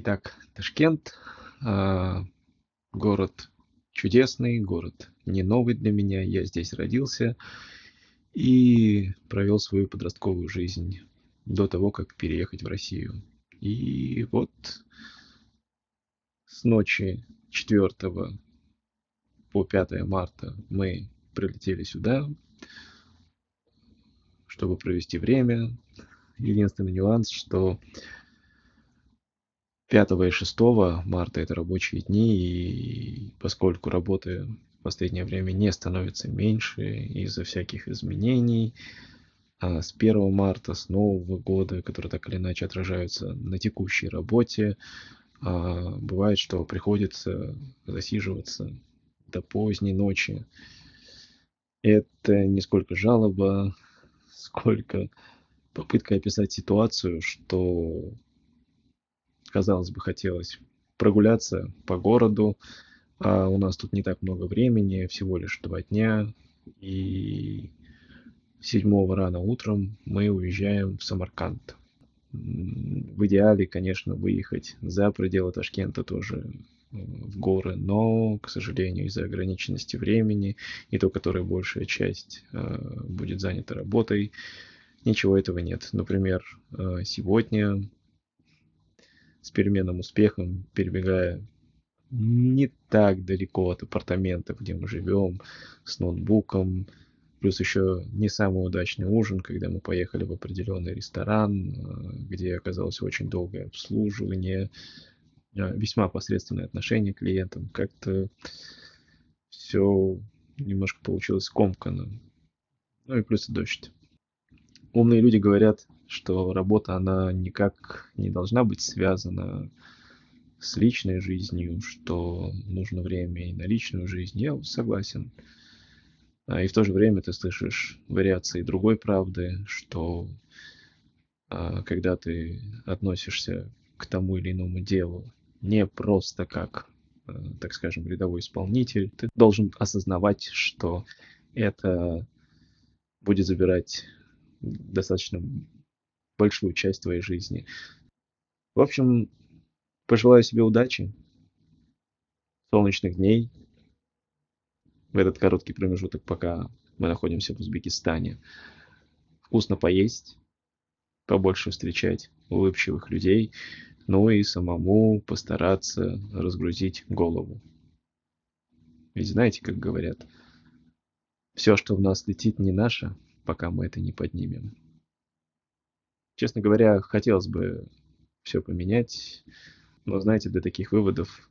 Итак, Ташкент, город чудесный, город не новый для меня. Я здесь родился и провел свою подростковую жизнь до того, как переехать в Россию. И вот с ночи 4 по 5 марта мы прилетели сюда, чтобы провести время. Единственный нюанс, что 5 и 6 марта это рабочие дни, и поскольку работы в последнее время не становится меньше из-за всяких изменений, с 1 марта, с Нового года, которые так или иначе отражаются на текущей работе, бывает, что приходится засиживаться до поздней ночи. Это не сколько жалоба, сколько попытка описать ситуацию, что, казалось бы, хотелось прогуляться по городу, а у нас тут не так много времени, всего лишь 2 дня, и 7 рано утром мы уезжаем в Самарканд. В идеале, конечно, выехать за пределы Ташкента тоже в горы, но, к сожалению, из-за ограниченности времени, и то, которое большая часть будет занята работой, ничего этого нет. Например, сегодня с переменным успехом, перебегая не так далеко от апартаментов, где мы живем, с ноутбуком, плюс еще не самый удачный ужин, когда мы поехали в определенный ресторан, где оказалось очень долгое обслуживание, весьма посредственное отношение к клиентам. Как-то все немножко получилось скомканно. Ну и плюс и дождь. Умные люди говорят, что работа, она никак не должна быть связана с личной жизнью, что нужно время и на личную жизнь. Я согласен. И в то же время ты слышишь вариации другой правды, что когда ты относишься к тому или иному делу не просто как, так скажем, рядовой исполнитель, ты должен осознавать, что это будет забирать достаточно большую часть твоей жизни. В общем, пожелаю себе удачи, солнечных дней в этот короткий промежуток, пока мы находимся в Узбекистане. Вкусно поесть, побольше встречать улыбчивых людей, ну и самому постараться разгрузить голову. Ведь знаете, как говорят, все, что в нас летит, не наше, пока мы это не поднимем. Честно говоря, хотелось бы все поменять, но, знаете, для таких выводов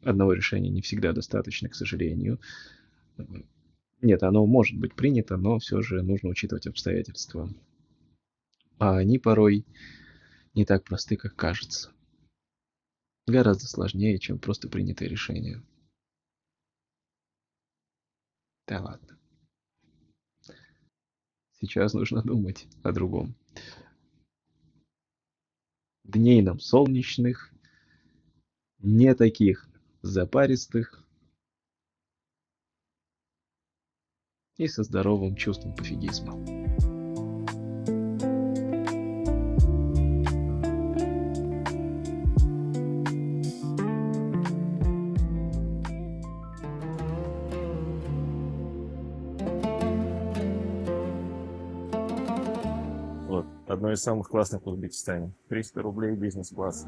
одного решения не всегда достаточно, к сожалению. Нет, оно может быть принято, но все же нужно учитывать обстоятельства. А они порой не так просты, как кажется. Гораздо сложнее, чем просто принятое решение. Да ладно. Сейчас нужно думать о другом. Дней нам солнечных, не таких запаристых и со здоровым чувством пофигизма. Вот, одно из самых классных в Узбекистане. 300 рублей бизнес-класс.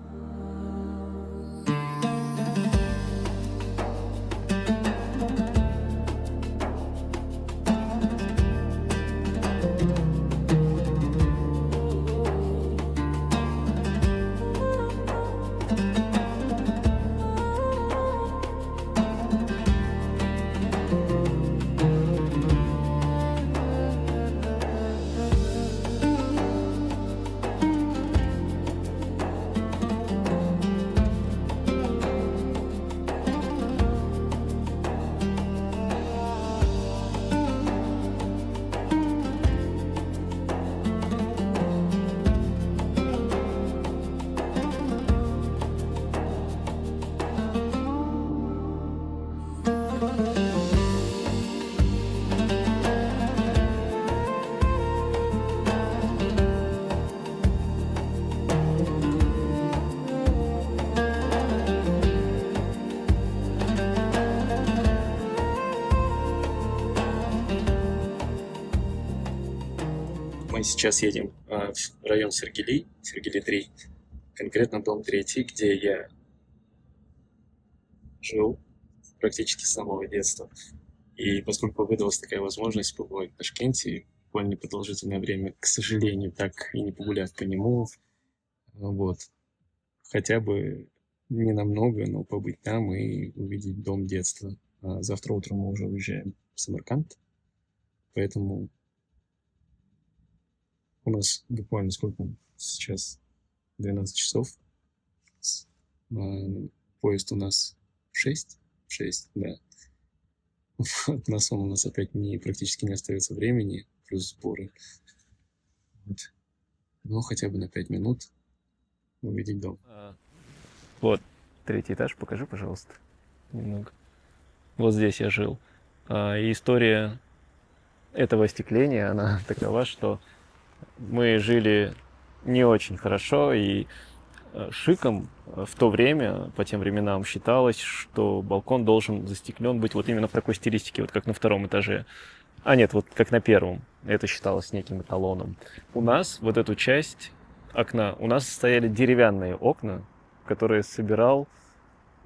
Мы сейчас едем в район Сергели 3, конкретно дом 3, где я жил практически с самого детства. И поскольку выдалась такая возможность побывать в Ташкенте довольно непродолжительное время, к сожалению, так и не погуляв по нему, вот, хотя бы не намного, но побыть там и увидеть дом детства. Завтра утром мы уже уезжаем в Самарканд, поэтому у нас буквально сколько сейчас? 12 часов. Поезд у нас в 6. В 6, да. Вот, на сон у нас опять практически не остается времени, плюс сборы. Вот. Ну, хотя бы на 5 минут увидеть дом. Вот, 3-й этаж, покажи, пожалуйста, немного. Вот здесь я жил. И история этого остекления, она такова, что мы жили не очень хорошо, и шиком в то время, по тем временам, считалось, что балкон должен застеклен быть вот именно в такой стилистике, вот как на 2-м этаже. А нет, вот как на 1-м. Это считалось неким эталоном. У нас вот эту часть окна, у нас стояли деревянные окна, которые собирал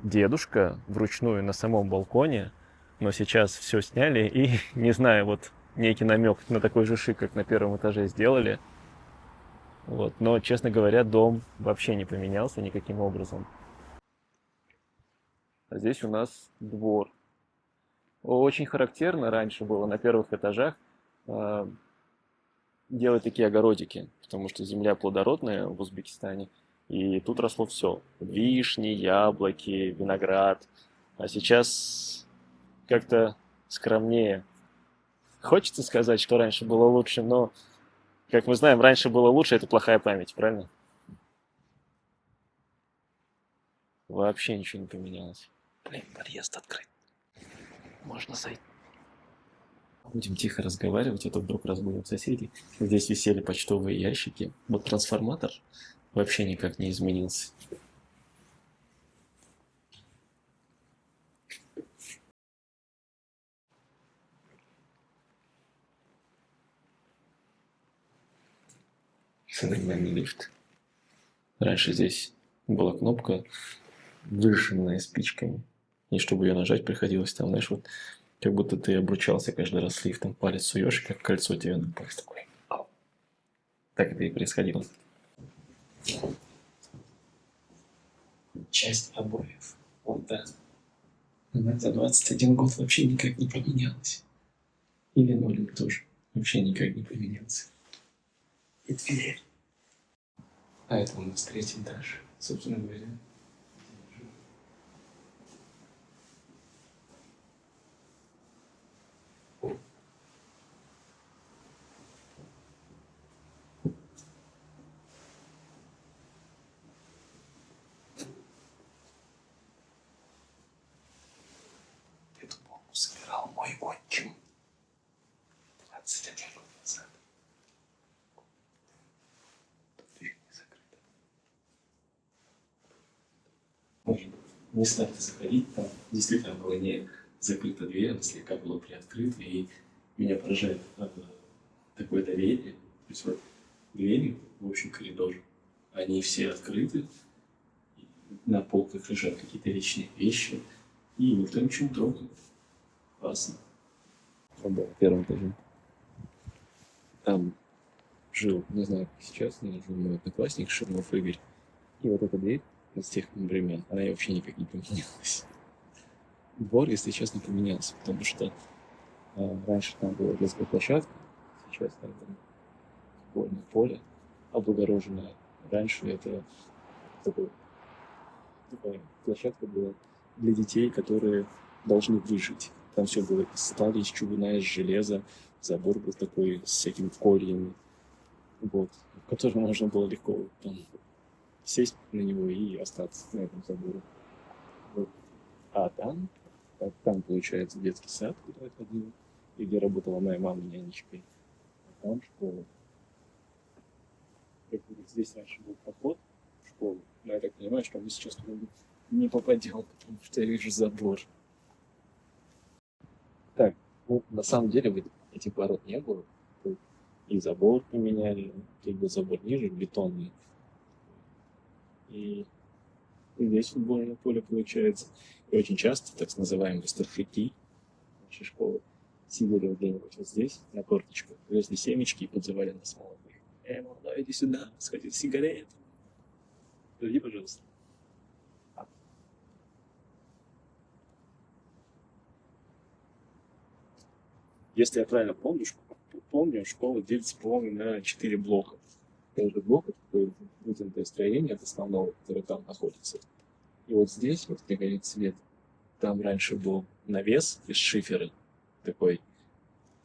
дедушка вручную на самом балконе, но сейчас все сняли и, не знаю, вот некий намек на такой же шик, как на 1-м этаже сделали. Вот. Но, честно говоря, дом вообще не поменялся никаким образом. А здесь у нас двор. Очень характерно раньше было на 1-х этажах делать такие огородики, потому что земля плодородная в Узбекистане, и тут росло все. Вишни, яблоки, виноград. А сейчас как-то скромнее. Хочется сказать, что раньше было лучше, но, как мы знаем, раньше было лучше, это плохая память, правильно? Вообще ничего не поменялось. Блин, подъезд открыт. Можно зайти. Будем тихо разговаривать, а то вдруг разбудим соседей. Здесь висели почтовые ящики. Вот трансформатор вообще никак не изменился. Современный лифт. Раньше здесь была кнопка, вышенная спичками. И чтобы ее нажать, приходилось там, знаешь, вот как будто ты обручался каждый раз с лифтом. Палец суешь, как кольцо тебе на палец такой. Ау. Так это и происходило. Часть обоев. Вот да. Она за 21 год вообще никак не поменялась. И линолеум тоже вообще никак не поменялся. И дверь. А это у нас 3-й этаж, собственно говоря. Эту полку собирал мой отчим 21 год назад. Тут дверь не закрыта. Можно не стали заходить, там действительно была не закрыта дверь, она слегка была приоткрыта, и меня поражает такое доверие. То есть вот двери в общем коридор, они все открыты, на полках лежат какие-то личные вещи, и никто ничего не трогает. Классно. Он был на 1-м этаже. Там жил, не знаю, как сейчас, наверное, жил мой одноклассник Ширнов Игорь. И вот эта дверь с тех времен, она вообще никак не поменялась. Двор, если честно, поменялся, потому что раньше там была детская площадка, сейчас там футбольное поле облагороженное. Раньше это такая площадка была для детей, которые должны выжить. Там все было из стали, из чугуна, из железа. Забор был такой с всякими кольями, вот, в котором можно было легко там сесть на него и остаться на этом заборе. Вот. А там, получается, детский сад, куда я ходил, и где работала моя мама нянечкой. А там школа. Как говорится, здесь раньше был проход в школу, но я так понимаю, что мы сейчас туда не попадем, потому что я вижу забор. Так, ну, на самом деле этих ворот не было. и забор поменяли. Тут был забор ниже, бетонный. И здесь футбольное поле получается. И очень часто так называемые старшики нашей школы сидели где-нибудь вот здесь, на корточках, везли семечки и подзывали нас молодых. Молодой, иди сюда, сходи сигарет. Иди, пожалуйста. Если я правильно помню, школа делится, по-моему, на 4 блока. Каждый блок — это такое вытянутое строение от основного, которое там находится. И вот здесь, вот где горит свет, там раньше был навес из шифера, такой,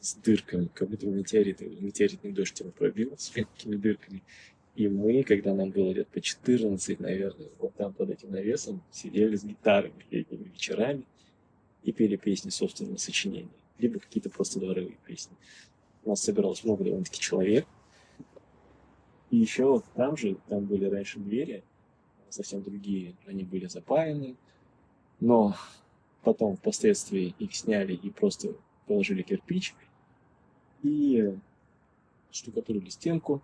с дырками, как будто метеоритный дождь его пробил с такими дырками. И мы, когда нам было лет по 14, наверное, вот там под этим навесом сидели с гитарами летними вечерами и пели песни собственного сочинения, либо какие-то просто дворовые песни. У нас собиралось много довольно-таки человек. И еще вот там были раньше двери, совсем другие, они были запаяны, но потом впоследствии их сняли и просто положили кирпич и штукатурили стенку.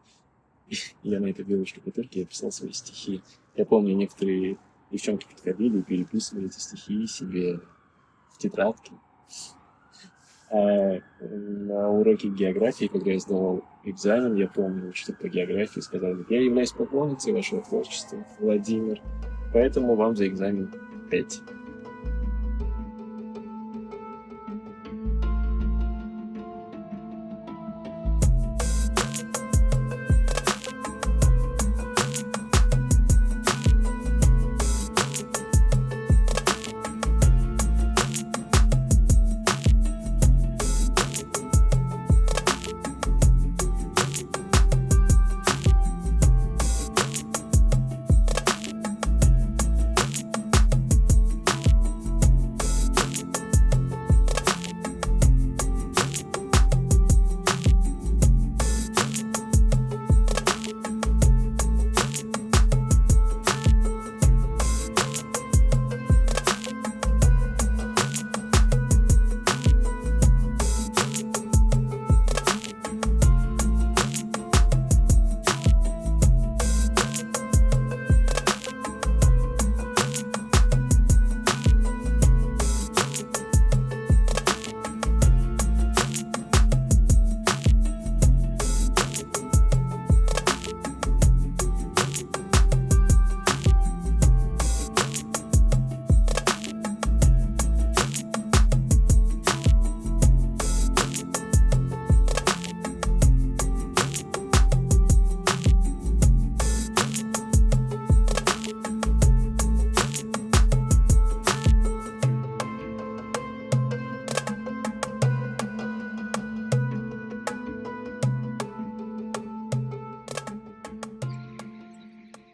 И я на этой белой штукатурке писал свои стихи. Я помню, некоторые девчонки подходили и переписывали эти стихи себе в тетрадки. А на уроке географии, когда я сдавал экзамен, я помню, учитель по географии сказал: я являюсь поклонницей вашего творчества, Владимир, поэтому вам за экзамен 5.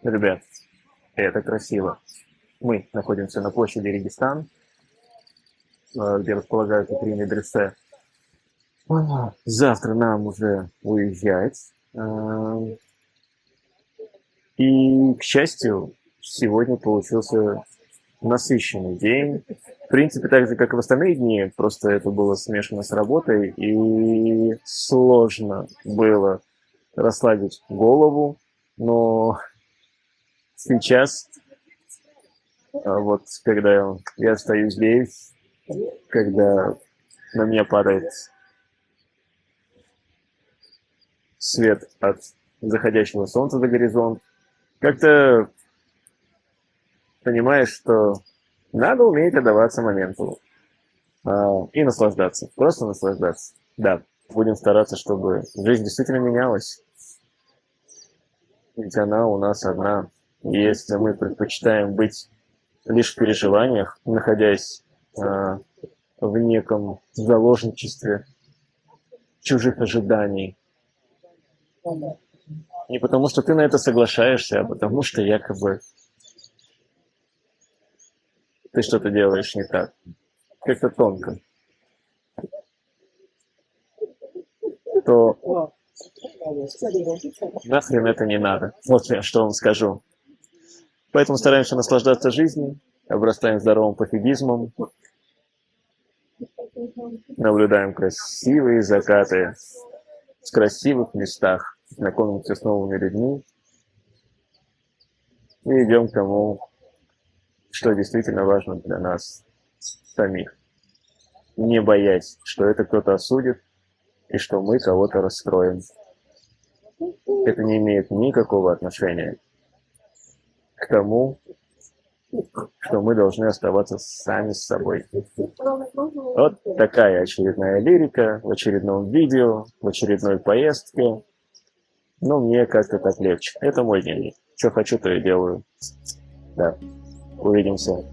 Ребят, это красиво. Мы находимся на площади Регистан, где располагаются 3 медресе. Завтра нам уже уезжать. И, к счастью, сегодня получился насыщенный день. В принципе, так же, как и в остальные дни, просто это было смешано с работой, и сложно было расслабить голову, но сейчас, вот когда я стою здесь, когда на меня падает свет от заходящего солнца за горизонт, как-то понимаешь, что надо уметь отдаваться моменту и наслаждаться, просто наслаждаться. Да, будем стараться, чтобы жизнь действительно менялась, ведь она у нас одна. Если мы предпочитаем быть лишь в переживаниях, находясь в неком заложничестве чужих ожиданий, не потому что ты на это соглашаешься, а потому что якобы ты что-то делаешь не так. Как-то тонко. То нахрен это не надо. Вот я что вам скажу. Поэтому стараемся наслаждаться жизнью, обрастаем здоровым пофигизмом, наблюдаем красивые закаты в красивых местах, знакомимся с новыми людьми и идем к тому, что действительно важно для нас самих, не боясь, что это кто-то осудит и что мы кого-то расстроим. Это не имеет никакого отношения к тому, что мы должны оставаться сами с собой. Вот такая очередная лирика в очередном видео, в очередной поездке. Но мне как-то так легче. Это мой дневник. Что хочу, то и делаю. Да. Увидимся.